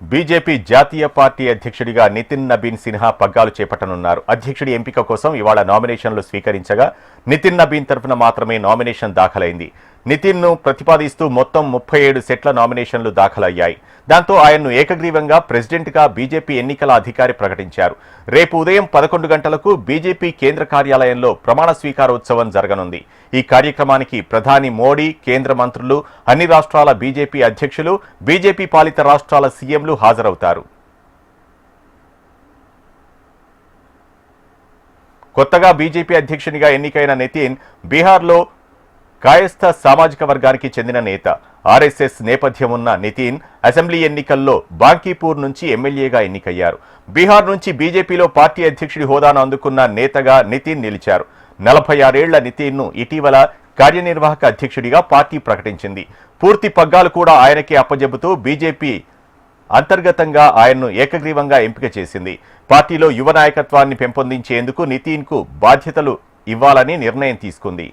BJP జాతీయ party అధ్యక్షుడిగా నితిన్ నబీన్ సిన్హా పగ్గాలు చేపట్టనున్నారు. అధ్యక్షుడి ఎంపిక కోసం ఇవాళ నామినేషన్లు స్వీకరించగా నితిన్ నబీన్ తరఫున మాత్రమే నామినేషన్ దాఖలైంది. నితిన్ను ప్రతిపాదిస్తూ మొత్తం 37 సెట్ల నామినేషన్లు దాఖలయ్యాయి. దాంతో ఆయన్ను ఏకగ్రీవంగా ప్రెసిడెంట్గా బీజేపీ ఎన్నికల అధికారి ప్రకటించారు. రేపు ఉదయం 11 గంటలకు బీజేపీ కేంద్ర కార్యాలయంలో ప్రమాణ స్వీకారోత్సవం జరగనుంది. ఈ కార్యక్రమానికి ప్రధాని మోడీ, కేంద్ర మంత్రులు, అన్ని రాష్ట్రాల బీజేపీ అధ్యక్షులు, బీజేపీ పాలిత రాష్ట్రాల సీఎంలు హాజరవుతారు. కొత్తగా బీజేపీ అధ్యక్షునిగా ఎన్నికైన నితిన్ బీహార్లో కాయస్థ సామాజిక వర్గానికి చెందిన నేత. ఆర్ఎస్ఎస్ నేపథ్యం ఉన్న నితిన్ అసెంబ్లీ ఎన్నికల్లో బాంకీపూర్ నుంచి ఎమ్మెల్యేగా ఎన్నికయ్యారు. బీహార్ నుంచి బీజేపీలో పార్టీ అధ్యక్షుడి హోదాను అందుకున్న నేతగా నితిన్ నిలిచారు. 46 ఏళ్ల నితిన్ను ఇటీవల కార్యనిర్వాహక అధ్యక్షుడిగా పార్టీ ప్రకటించింది. పూర్తి పగ్గాలు కూడా ఆయనకే అప్పజెబుతూ బీజేపీ అంతర్గతంగా ఆయన్ను ఏకగ్రీవంగా ఎంపిక చేసింది. పార్టీలో యువ నాయకత్వాన్ని పెంపొందించేందుకు నితిన్కు బాధ్యతలు ఇవ్వాలని నిర్ణయం తీసుకుంది.